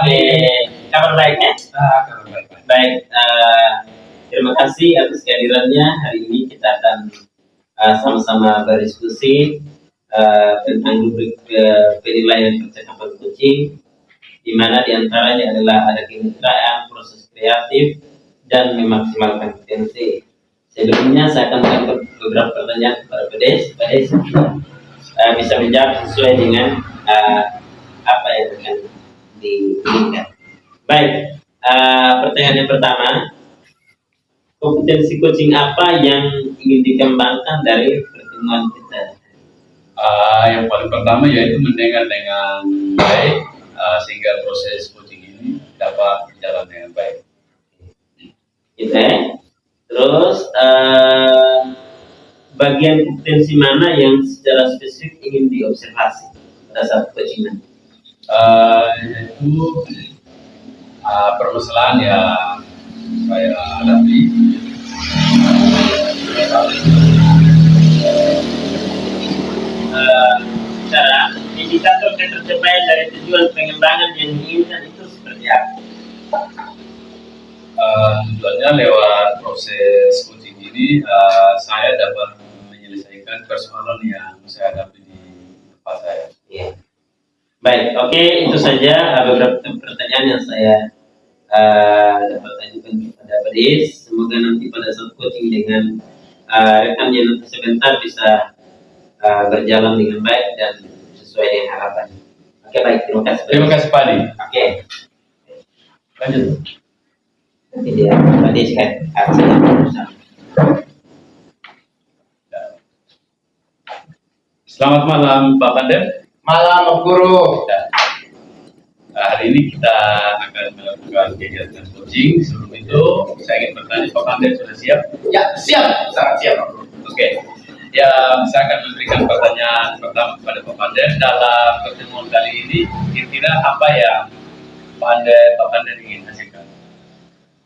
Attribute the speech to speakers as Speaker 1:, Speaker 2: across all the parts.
Speaker 1: Oke, kabar baik ya?
Speaker 2: Kabar baik.
Speaker 1: Baik, terima kasih atas kehadirannya. Hari ini kita akan sama-sama berdiskusi tentang rubrik penilaian percakapan coaching, di mana diantaranya adalah ada kemitraan, proses kreatif, dan memaksimalkan potensi. Sebelumnya saya akan memberikan beberapa pertanyaan kepada Pades. Bisa menjawab sesuai dengan apa yang akan diinginkan. Baik, pertanyaan yang pertama, kompetensi coaching apa yang ingin dikembangkan dari pertemuan kita?
Speaker 2: Yang paling pertama yaitu mendengar dengan baik sehingga proses coaching ini dapat berjalan dengan baik.
Speaker 1: Gitu ya. Terus bagian kompetensi mana yang secara spesifik ingin diobservasi pada saat coaching?
Speaker 2: Yaitu permasalahan yang saya hadapi.
Speaker 1: Cara indikator ketercapaian dari tujuan pengembangan yang diinginkan itu seperti apa?
Speaker 2: Tujuannya lewat proses coaching ini saya dapat menyelesaikan persoalan yang saya hadapi di tempat saya.
Speaker 1: Ya. Baik, oke, itu saja beberapa pertanyaan yang saya dapat ajukan kepada Padis. Semoga nanti pada saat coaching dengan rekannya nanti sebentar bisa berjalan dengan baik dan sesuai dengan harapan. Oke, baik, terima kasih.
Speaker 2: Terima kasih Pak Adi.
Speaker 1: Oke,
Speaker 2: Lanjut.
Speaker 1: nanti dia Padis kan akan bersama.
Speaker 2: Selamat malam Pak Pander.
Speaker 3: Malam Pak Guru.
Speaker 2: Hari ini kita akan melakukan kegiatan coaching. Sebelum itu saya ingin bertanya, Pak Pander sudah siap?
Speaker 3: Ya, siap, sangat siap Pak Guru.
Speaker 2: Oke. Ya, saya akan memberikan pertanyaan pertama kepada Pak Pander. Dalam pertemuan kali ini, kira-kira apa yang Pak Pander ingin hasilkan?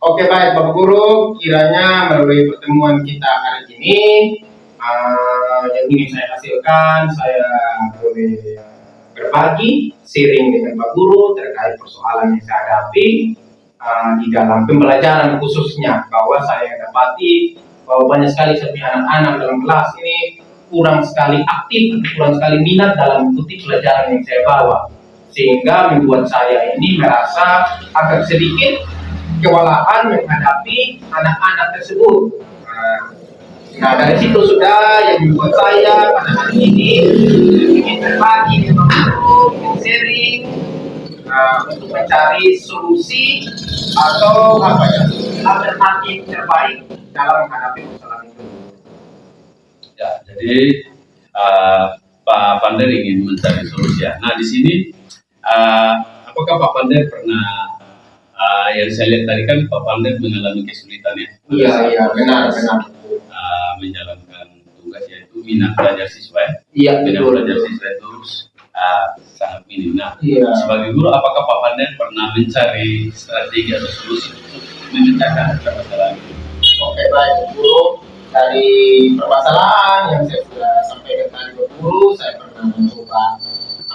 Speaker 3: Oke, baik Bapak Guru, kiranya melalui pertemuan kita hari ini yang ingin saya hasilkan, saya boleh berbagi, sharing dengan Pak Guru terkait persoalan yang saya hadapi di dalam pembelajaran khususnya, bahwa saya dapati bahwa banyak sekali seperti anak-anak dalam kelas ini kurang sekali aktif, kurang sekali minat dalam mengikuti pelajaran yang saya bawa, sehingga membuat saya ini merasa agak sedikit kewalahan menghadapi anak-anak tersebut. Nah, dari situ sudah yang membuat saya pada hari ini ingin berbagi dengan guru, ingin sharing untuk mencari solusi atau alternatif terbaik dalam menghadapi masalah itu.
Speaker 2: Ya, jadi Pak Pander ingin mencari solusi. Nah, di sini apakah Pak Pander pernah yang saya lihat tadi kan Pak Pander mengalami kesulitan ya?
Speaker 3: Iya, benar.
Speaker 2: Menjalankan tugas yaitu minat belajar siswa ya?
Speaker 3: Iya,
Speaker 2: minat
Speaker 3: betul.
Speaker 2: belajar siswa itu sangat minim. Nah,
Speaker 3: Iya.
Speaker 2: sebagai guru, apakah Pak Pander pernah mencari strategi atau solusi untuk memecahkan permasalahan itu?
Speaker 3: Oke, baik guru. Dari permasalahan yang saya sudah sampaikan tadi ke guru, saya pernah mencoba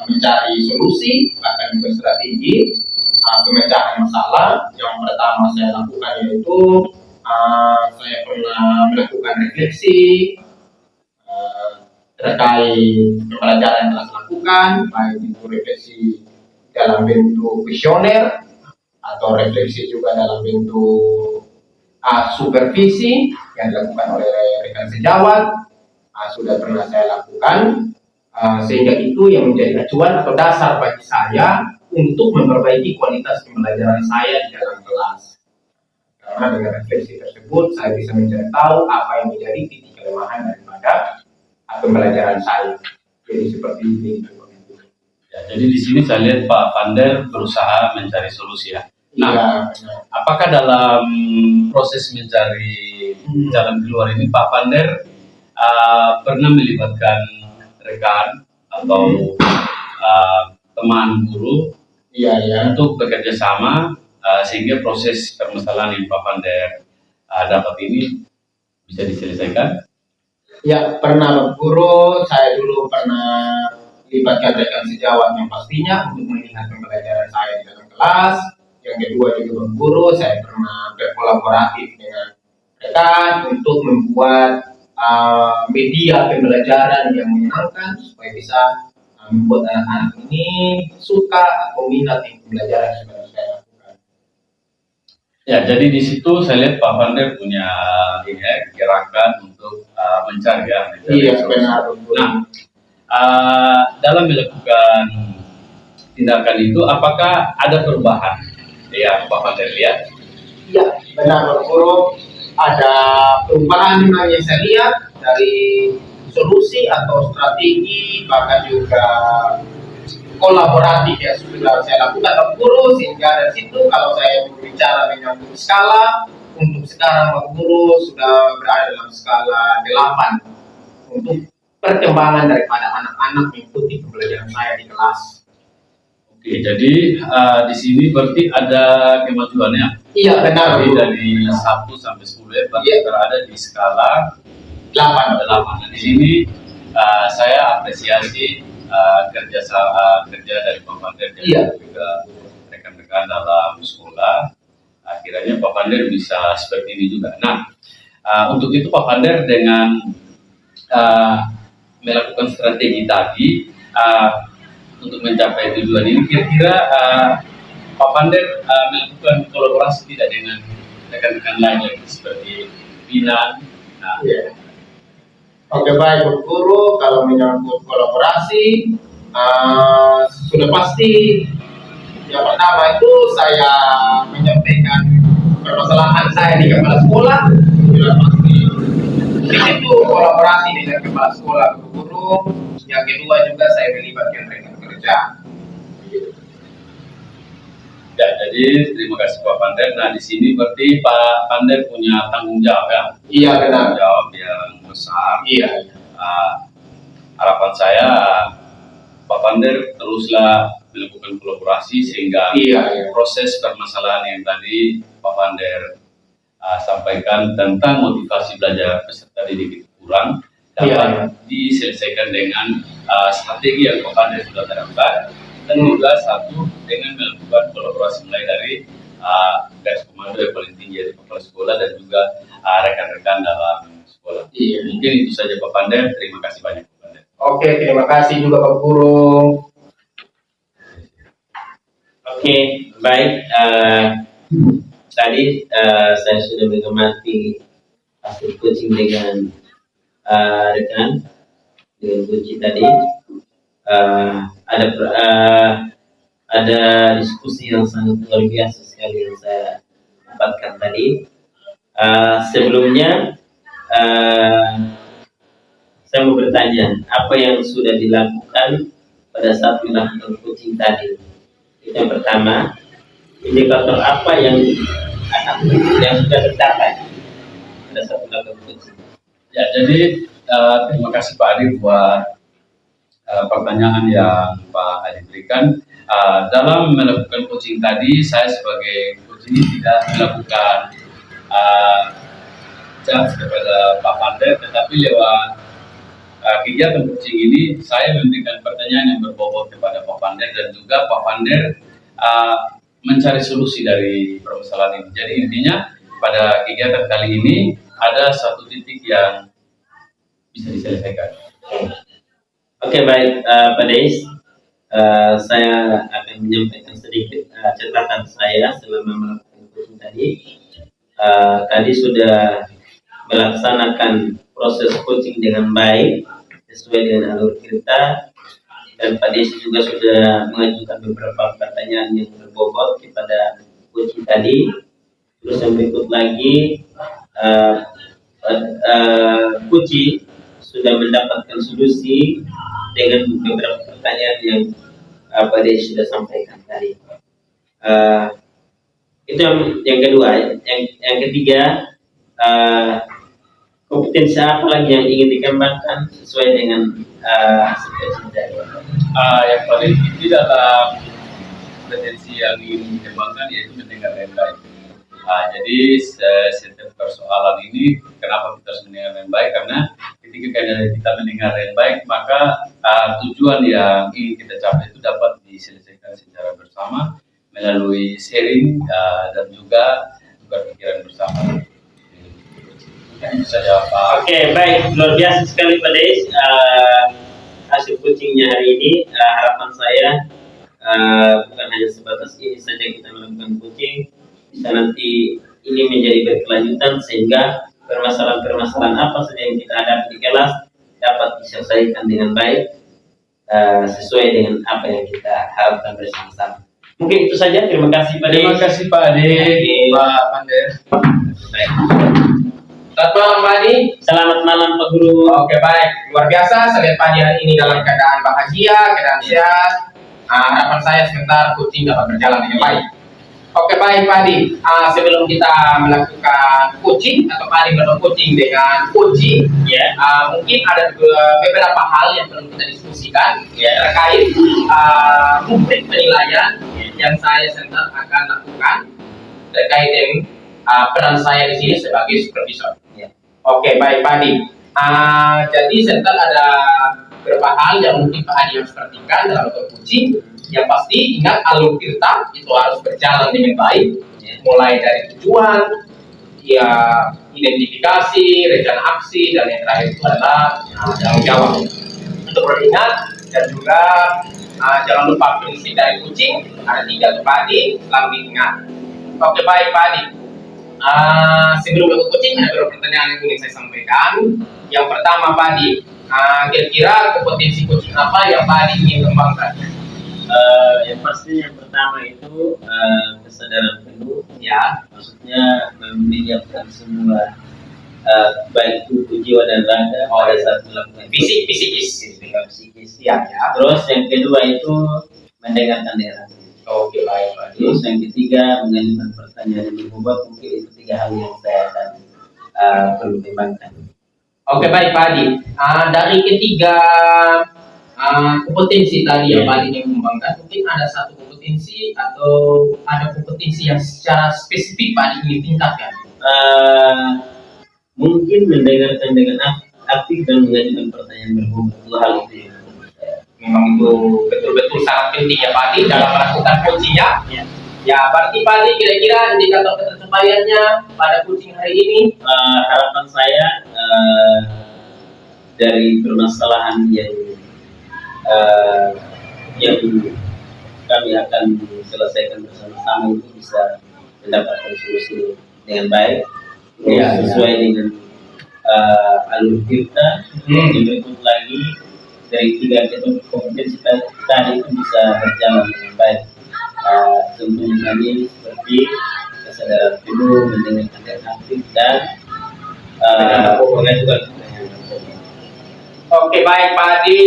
Speaker 3: mencari solusi, bahkan juga strategi pemecahan masalah. Yang pertama saya lakukan yaitu saya pernah melakukan refleksi terkait pembelajaran yang telah dilakukan, baik itu refleksi dalam bentuk kuesioner atau refleksi juga dalam bentuk supervisi yang dilakukan oleh rekan sejawat, sudah pernah saya lakukan, sehingga itu yang menjadi acuan atau dasar bagi saya untuk memperbaiki kualitas pembelajaran saya di dalam kelas. Karena dengan refleksi tersebut saya bisa mencari tahu apa yang menjadi titik kelemahan daripada pembelajaran saya. Jadi seperti ini.
Speaker 2: Ya, jadi di sini saya lihat Pak Pander berusaha mencari solusi ya. Nah, apakah dalam proses mencari jalan keluar ini Pak Pander pernah melibatkan rekan atau teman guru untuk bekerja sama sehingga proses permasalahan yang Pak Pander dapat ini bisa diselesaikan?
Speaker 3: Ya, pernah Pak Guru. Saya dulu pernah libatkan rekan sejawat yang pastinya untuk melihat pembelajaran saya di dalam kelas. Yang kedua juga Bapak Guru, saya pernah berkolaboratif dengan rekan untuk membuat media pembelajaran yang menyenangkan supaya bisa membuat anak-anak ini suka atau minat dengan pembelajaran yang sudah saya lakukan.
Speaker 2: Ya, jadi di situ saya lihat Pak Vander punya ini ya, gerakan untuk mencari ya.
Speaker 3: Iya, benar.
Speaker 2: Nah, dalam melakukan tindakan itu, apakah ada perubahan yang Pak Vander lihat?
Speaker 3: Iya, benar Bapak Guru. Ada perubahan yang saya lihat dari solusi atau strategi, bahkan juga kolaboratif yang sudah saya lakukan Bapak Guru, sehingga dari situ kalau saya berbicara menyangkut skala, untuk sekarang Bapak Guru sudah berada dalam skala 8 untuk perkembangan daripada anak-anak mengikuti pembelajaran saya di kelas.
Speaker 2: Oke, jadi di sini berarti ada kemajuannya.
Speaker 3: Iya, benar.
Speaker 2: Jadi dari 1 sampai 10 ya, berarti berada di skala 8. Nah, di sini saya apresiasi kerja dari Pak Vander dan juga rekan-rekan dalam sekolah. Akhirnya Pak Vander bisa seperti ini juga. Nah, untuk itu Pak Vander dengan melakukan strategi tadi untuk mencapai tujuan ini, kira-kira Pak Vander melakukan kolaborasi tidak dengan rekan-rekan lain seperti Binan? Nah,
Speaker 3: Oke, baik Bapak Guru, kalau menyangkut kolaborasi sudah pasti yang pertama itu saya menyampaikan permasalahan saya di kepala sekolah, sudah pasti di situ kolaborasi dengan kepala sekolah Bapak Guru. Yang kedua juga saya melibatkan rekan kerja.
Speaker 2: ya, jadi terima kasih Pak Vander. Nah, di sini berarti Pak Vander punya tanggung jawab ya?
Speaker 3: Iya, benar.
Speaker 2: Tanggung jawab yang besar.
Speaker 3: Iya.
Speaker 2: Harapan saya Pak Vander teruslah melakukan kolaborasi sehingga proses permasalahan yang tadi Pak Vander sampaikan tentang motivasi belajar peserta didik itu kurang dapat diselesaikan dengan strategi yang Pak Vander sudah terapkan, dan juga satu dengan melakukan kolaborasi mulai dari garis komando yang paling tinggi dari kepala sekolah dan juga rekan-rekan dalam sekolah. Mungkin itu saja Pak Vander. Terima kasih banyak Pak Vander.
Speaker 3: Oke, terima kasih juga Pak Guru.
Speaker 1: Oke, baik. Tadi saya sudah mengamati hasil coaching dengan rekan dengan coaching tadi. Ada diskusi yang sangat luar biasa sekali yang saya dapatkan tadi. Sebelumnya saya mau bertanya, apa yang sudah dilakukan pada saat melakukan coaching tadi? Itu yang pertama. Indikator apa yang sudah tercapai pada saat melakukan coaching?
Speaker 2: Ya, jadi terima kasih Pak Adi buat pertanyaan yang Pak Adi berikan. Dalam melakukan coaching tadi, saya sebagai coach ini tidak melakukan judge kepada Pak Vander, tetapi lewat kegiatan coaching ini saya memberikan pertanyaan yang berbobot kepada Pak Vander dan juga Pak Vander mencari solusi dari permasalahan ini. Jadi intinya pada kegiatan kali ini ada satu titik yang bisa diselesaikan.
Speaker 1: Oke, baik Pak Deis. Saya akan menyampaikan sedikit catatan saya selama melakukan coaching tadi. Tadi sudah melaksanakan proses coaching dengan baik sesuai dengan alur cerita, dan Pak Deis juga sudah mengajukan beberapa pertanyaan yang berbobot kepada coaching tadi. Terus yang berikut lagi, coaching sudah mendapatkan solusi dengan beberapa pertanyaan yang Pak Deis sudah sampaikan tadi. Itu yang kedua. Yang ketiga, kompetensi apa lagi yang ingin dikembangkan sesuai dengan hasil dari
Speaker 2: yang paling tinggi dalam kompetensi yang ingin dikembangkan yaitu mendengar dengan baik. Jadi setiap persoalan ini kenapa kita harus mendengar yang baik, karena ketika kita mendengar yang baik, maka tujuan yang ingin kita capai itu dapat diselesaikan secara bersama melalui sharing dan juga tukar pikiran bersama. Itu saja Pak.
Speaker 1: Oke, baik, luar biasa sekali Pak Des. Hasil coachingnya hari ini, harapan saya bukan hanya sebatas ini saja kita melakukan coaching, bisa nanti ini menjadi berkelanjutan sehingga permasalahan-permasalahan apa saja yang kita hadapi di kelas dapat diselesaikan dengan baik sesuai dengan apa yang kita harapkan bersama-sama. Mungkin itu saja. Terima kasih Pak Des.
Speaker 2: Terima kasih Pak Ade, Pak Pander.
Speaker 1: Baik.
Speaker 3: Selamat malam Pak Adi.
Speaker 1: Selamat malam Pak Guru.
Speaker 3: Oke baik, luar biasa. Saya lihat Pak Adi hari ini dalam keadaan bahagia, keadaan sehat. Harapan saya sebentar coaching dapat berjalan dengan baik. Oke baik Pak Adi, sebelum kita melakukan coaching atau Pak Adi melakukan coaching dengan coaching,
Speaker 1: Ya.
Speaker 3: mungkin ada beberapa hal yang perlu kita diskusikan
Speaker 1: Ya.
Speaker 3: terkait rubrik penilaian yang saya sebentar akan lakukan terkait dengan peran saya di sini sebagai supervisor.
Speaker 1: Ya.
Speaker 3: Oke, baik Pak Adi. Jadi sebentar ada beberapa hal yang mungkin Pak Adi harus perhatikan dalam coaching. Yang pasti ingat alur kita itu harus berjalan dengan baik, mulai dari tujuan, ya identifikasi, rencana aksi, dan yang terakhir itu adalah tanggung jawab. Untuk beringat dan juga jangan lupa prinsip dari coaching ada 3 tuh Pak Adi, selalu diingat. Oke, baik Pak Adi. Sebelum ikut coaching ada beberapa pertanyaan yang ingin saya sampaikan. Yang pertama Pak Adi, kira-kira kompetensi coaching apa yang Pak Adi ingin kembangkan?
Speaker 1: Yang pasti yang pertama itu kesadaran penuh,
Speaker 3: Ya,
Speaker 1: maksudnya menyiapkan semua baik tubuh, jiwa dan raga pada saat melakukan
Speaker 3: psikis.
Speaker 1: psikis.
Speaker 3: Ya, ya.
Speaker 1: Terus yang kedua itu mendengarkan daerah.
Speaker 3: Oke, baik Pak Adi.
Speaker 1: Terus yang ketiga mengajukan pertanyaan yang berbobot. Mungkin itu 3 hal yang saya akan perlu kembangkan.
Speaker 3: Oke, baik Pak Adi. Dari ketiga kompetensi tadi yang Pak Adi ingin kembangkan, mungkin ada satu kompetensi atau ada kompetensi yang secara spesifik Pak Adi ingin tingkatkan.
Speaker 1: Mungkin mendengarkan dengan aktif dan mengajukan pertanyaan berbobot. 2 hal itu yang menurut saya.
Speaker 3: Memang itu betul-betul sangat penting ya Pak Adi dalam melakukan coachingnya.
Speaker 1: Ya.
Speaker 3: Ya, berarti Pak Adi kira-kira indikator pencapaiannya pada coaching hari ini.
Speaker 1: Harapan saya dari permasalahan yang kami akan selesaikan bersama-sama itu bisa mendapatkan solusi dengan baik,
Speaker 3: Ya,
Speaker 1: sesuai dengan alur kita. Yang berikut lagi dari 3 kompetensi tadi itu bisa berjalan dengan baik. Tentunya tadi seperti kesadaran penuh, mendengarkan dengan aktif dan mengajukan pertanyaan.
Speaker 3: Oke, baik Pak Adi.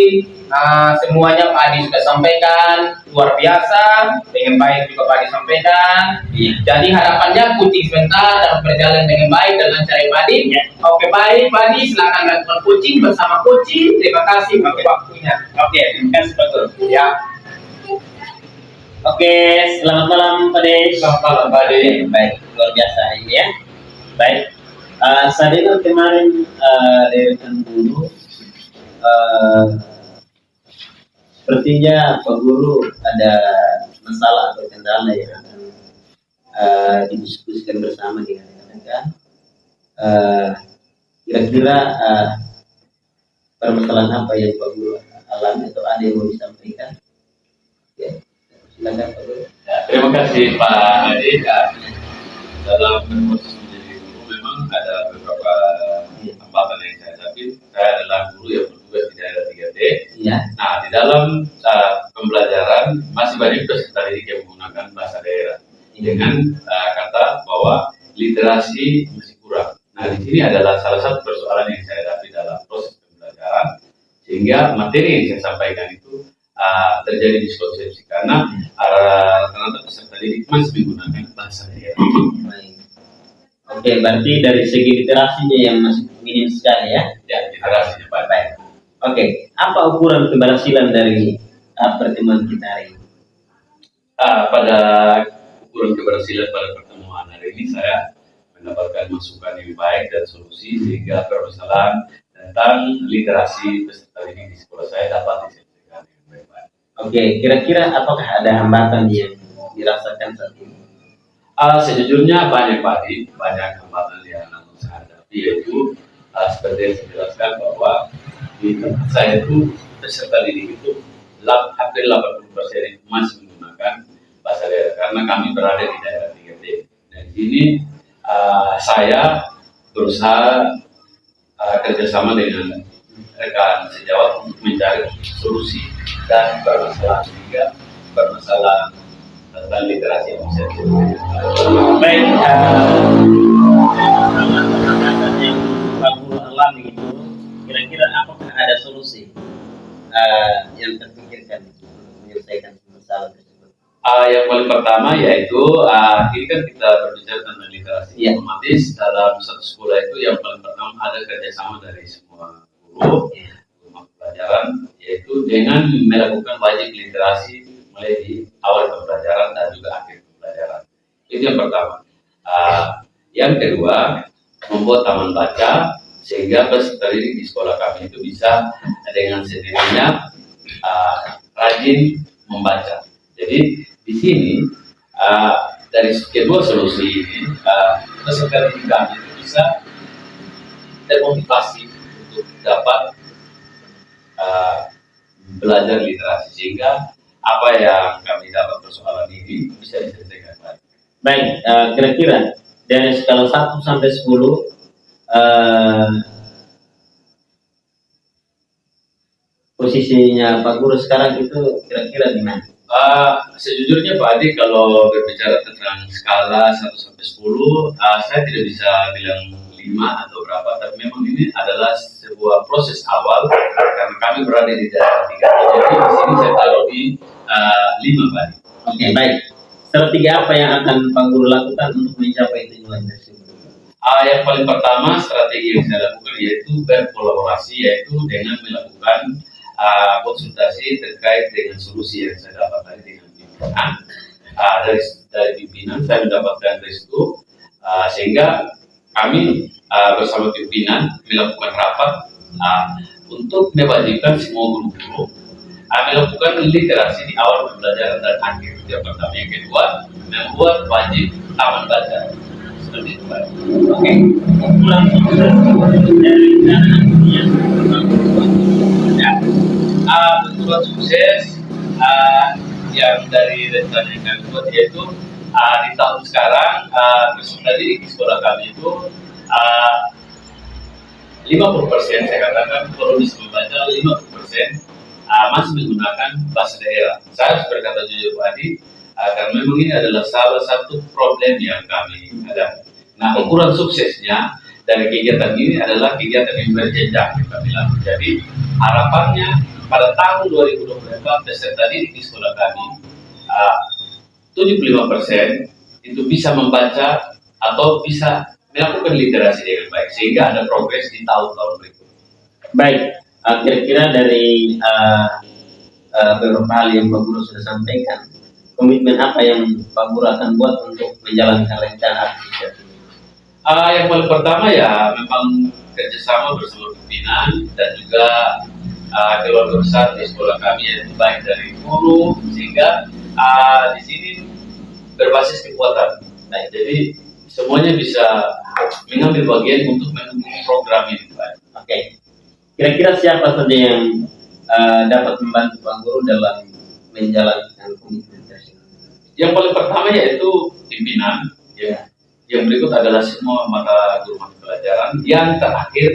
Speaker 3: Semuanya Pak Adi sudah sampaikan luar biasa, dengan baik juga Pak Adi sampaikan.
Speaker 1: Iya.
Speaker 3: Jadi harapannya coaching sebentar dapat berjalan dengan baik dan lancar ya Pak Adi.
Speaker 1: Ya.
Speaker 3: Oke, baik Pak Adi, silakan lakukan coaching bersama coaching. Terima kasih untuk waktunya.
Speaker 1: Oke, terima kasih Pak Guru.
Speaker 3: Ya,
Speaker 1: Oke, selamat malam Pak Des.
Speaker 3: selamat malam Pak Adi.
Speaker 1: Baik, luar biasa ini ya. Baik, saya dengar kemarin deretan guru, sepertinya Pak Guru ada masalah atau kendala yang akan didiskusikan bersama dengan rekan-rekan. Kira-kira permasalahan apa yang Pak Guru alami atau ada yang mau disampaikan? Ya, silakan Pak Guru.
Speaker 2: Ya, terima kasih Pak Ade. Dalam proses menjadi guru memang ada beberapa hambatan yang saya hadapi. Saya adalah guru yang bertugas di daerah 3D.
Speaker 1: Iya.
Speaker 2: Nah, di dalam pembelajaran masih banyak peserta didik yang menggunakan bahasa daerah dengan kata bahwa literasi masih kurang. Nah, di sini adalah salah satu persoalan yang saya hadapi dalam proses pembelajaran, sehingga materi yang saya sampaikan itu terjadi diskonsepsi karena rata-rata peserta didik masih menggunakan bahasa daerah.
Speaker 1: Baik. Oke, berarti dari segi literasinya yang masih minim sekali ya.
Speaker 2: Ya, literasinya Pak.
Speaker 1: Baik. Oke, apa ukuran keberhasilan dari pertemuan kita hari ini?
Speaker 2: Pada ukuran keberhasilan pada pertemuan hari ini saya mendapatkan masukan yang baik dan solusi sehingga permasalahan tentang literasi peserta didik di sekolah saya dapat diselesaikan dengan baik.
Speaker 1: Oke, kira-kira apakah ada hambatan yang dirasakan saat ini?
Speaker 2: Sejujurnya banyak hambatan yang saya hadapi, yaitu seperti yang saya jelaskan bahwa di tempat saya itu peserta didik itu hampir 80% itu masih menggunakan bahasa daerah karena kami berada di daerah 3T. Dan di sini saya berusaha kerjasama dengan rekan sejawat untuk mencari solusi dan permasalahan tentang literasi yang bisa diselesaikan.
Speaker 1: Baik, yang Pak Guru alami itu, kira-kira apakah ada solusi yang terpikirkan untuk menyelesaikan masalah tersebut?
Speaker 2: Yang paling pertama yaitu ini kan kita berbicara tentang literasi. Otomatis dalam satu sekolah itu yang paling pertama ada kerjasama dari semua guru, rumah pelajaran, yaitu dengan melakukan wajib literasi mulai di awal pembelajaran dan juga akhir pembelajaran. Itu yang pertama. Yang kedua, membuat taman baca sehingga peserta didik di sekolah kami itu bisa dengan sendirinya rajin membaca. Jadi di sini dari kedua solusi ini peserta didik kami itu bisa termotivasi untuk dapat belajar literasi sehingga apa yang kami dapat persoalan ini bisa diselesaikan baik.
Speaker 1: Baik, kira-kira dari skala 1 sampai 10 posisinya Pak Guru sekarang itu kira-kira di mana?
Speaker 2: Sejujurnya Pak Adi, kalau berbicara tentang skala 1 sampai 10, saya tidak bisa bilang 5 atau berapa, tapi memang ini adalah sebuah proses awal karena kami berada di daerah 3. Jadi di sini saya taruh di 5 Pak Adi.
Speaker 1: Oke, baik. Strategi apa yang akan Pak Guru lakukan untuk mencapai tujuan tersebut?
Speaker 2: Yang paling pertama strategi yang saya lakukan yaitu berkolaborasi, yaitu dengan melakukan konsultasi terkait dengan solusi yang saya dapat tadi dengan pimpinan. Dari pimpinan saya mendapatkan restu sehingga kami bersama pimpinan melakukan rapat untuk mewajibkan semua guru-guru melakukan literasi di awal pembelajaran dan akhir. Yang pertama, yang kedua membuat wajib taman baca. Seperti itu Pak.
Speaker 1: Oke, kurang dari yang
Speaker 2: benturan sukses yang dari rencana yang kami buat yaitu di tahun sekarang peserta didik di sekolah kami itu 50% saya katakan kalau bisa membaca 50% masih menggunakan bahasa daerah. Saya harus berkata jujur Pak Adi, karena memang ini adalah salah satu problem yang kami ada. Nah, ukuran suksesnya dari kegiatan ini adalah kegiatan yang berjenjang kami lakukan. Jadi harapannya pada tahun 2024 peserta didik di sekolah kami 75% itu bisa membaca atau bisa melakukan literasi dengan baik sehingga ada progres di tahun-tahun berikutnya.
Speaker 1: Baik, kira-kira dari beberapa hal yang Pak Guru sudah sampaikan, komitmen apa yang Pak Guru akan buat untuk menjalankan rencana aksi tersebut?
Speaker 2: Yang paling pertama ya memang kerjasama bersama pimpinan dan juga keluarga besar di sekolah kami yang baik dari guru sehingga di sini berbasis kekuatan. Nah, jadi semuanya bisa mengambil bagian untuk mendukung program ini, Pak.
Speaker 1: Oke. Kira-kira siapa saja yang dapat membantu Pak Guru dalam menjalankan komitmen tersebut?
Speaker 2: Yang paling pertama yaitu pimpinan, ya. Yang berikut adalah semua mata guru mata pelajaran. Yang terakhir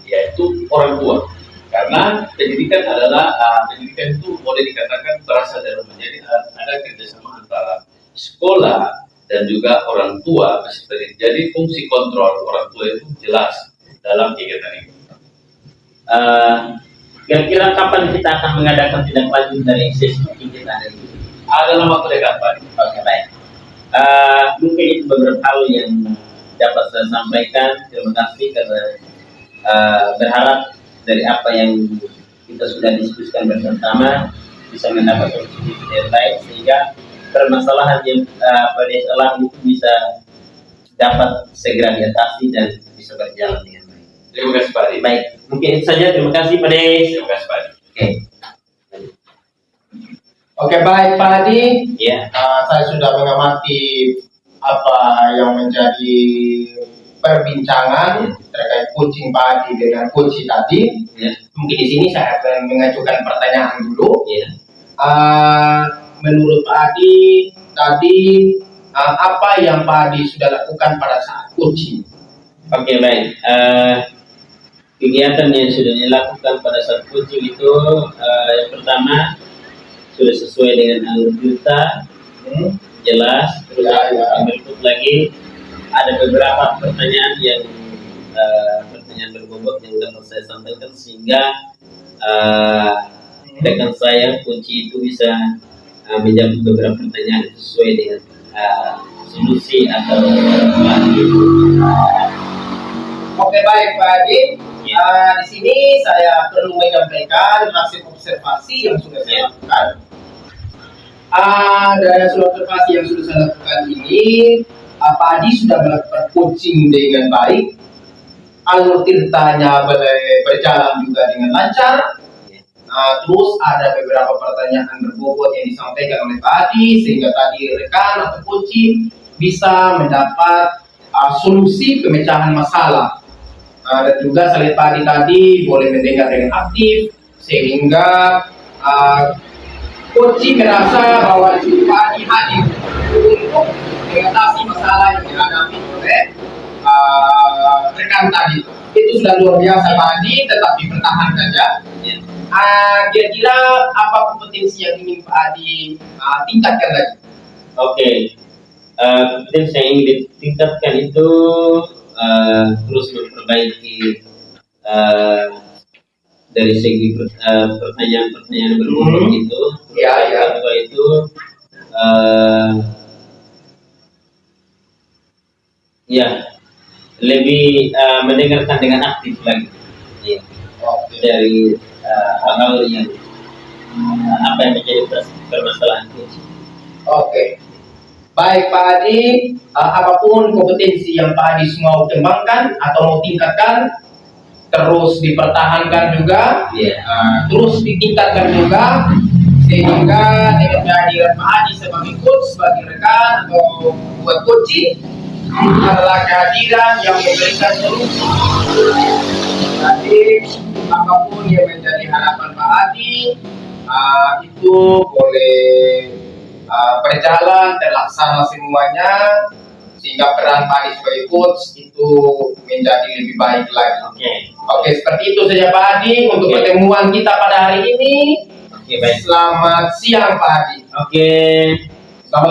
Speaker 2: yaitu orang tua. Karena pendidikan itu boleh dikatakan berasal dari rumah. Jadi ada kerjasama antara sekolah dan juga orang tua. Jadi fungsi kontrol orang tua itu jelas dalam kegiatan ini.
Speaker 1: Kira-kira kapan kita akan mengadakan tindak lanjut dari sesi kita hari ini?
Speaker 2: Dalam waktu dekat, Pak.
Speaker 1: Oke, baik. Mungkin itu beberapa hal yang dapat saya sampaikan. Terima kasih karena berharap dari apa yang kita sudah diskusikan bersama bisa mendapat solusi yang baik sehingga permasalahan yang pada alami itu bisa dapat segera diatasi dan bisa berjalan dengan baik.
Speaker 2: Terima kasih Pak Adi.
Speaker 1: Baik, mungkin itu saja. Terima kasih Pak Des.
Speaker 2: Terima kasih Pak Adi.
Speaker 1: Oke.
Speaker 3: Oke, baik Pak Adi.
Speaker 1: Ya.
Speaker 3: Saya sudah mengamati apa yang menjadi perbincangan terkait coaching Pak Adi dengan coach tadi.
Speaker 1: Ya.
Speaker 3: Mungkin di sini saya akan mengajukan pertanyaan dulu.
Speaker 1: Ya.
Speaker 3: Menurut Pak Adi tadi apa yang Pak Adi sudah lakukan pada saat coaching?
Speaker 1: Oke, baik. Kegiatan yang sudah dilakukan pada saat coaching itu yang pertama sudah sesuai dengan alur kita, jelas. Terus yang berikut lagi ada beberapa pertanyaan yang pertanyaan berbobot yang dapat saya sampaikan sehingga rekan saya kunci itu bisa menjawab beberapa pertanyaan sesuai dengan solusi atau
Speaker 3: Oke, baik Pak Adi. Di sini saya perlu menyampaikan hasil observasi yang sudah saya lakukan. Dari hasil observasi yang sudah saya lakukan ini, Pak Adi sudah melakukan coaching dengan baik. Alur ceritanya berjalan juga dengan lancar. Terus ada beberapa pertanyaan berbobot yang disampaikan oleh Pak Adi sehingga tadi rekan atau coaching bisa mendapat solusi pemecahan masalah. Dan juga saya lihat Pak Adi tadi boleh mendengar dengan aktif sehingga coaching merasa bahwa Pak Adi hadir untuk mengatasi masalah yang dihadapi oleh rekan tadi. Itu sudah luar biasa Pak Adi, tetap dipertahankan ya. Kira-kira apa kompetensi yang ingin Pak Adi tingkatkan lagi?
Speaker 1: Oke, kompetensi yang ingin ditingkatkan itu terus memperbaiki dari segi pertanyaan-pertanyaan berbobot itu. Yang kedua itu lebih mendengarkan dengan aktif lagi. Dari hal-hal yang apa yang menjadi permasalahan itu.
Speaker 3: Oke, baik Pak Adi, apapun kompetensi yang Pak Adi mau kembangkan atau mau tingkatkan, terus dipertahankan juga, terus ditingkatkan juga, sehingga dengan kehadiran Pak Adi sebagai coach, sebagai rekan atau buat coaching adalah kehadiran yang memberikan solusi. Jadi apapun yang menjadi harapan Pak Adi itu boleh berjalan terlaksana semuanya sehingga peran Pak Adi sebagai coach itu menjadi lebih baik lagi. Oke, seperti itu saja Pak Adi untuk pertemuan kita pada hari ini.
Speaker 1: Baik.
Speaker 3: Selamat siang Pak Adi.
Speaker 1: Selamat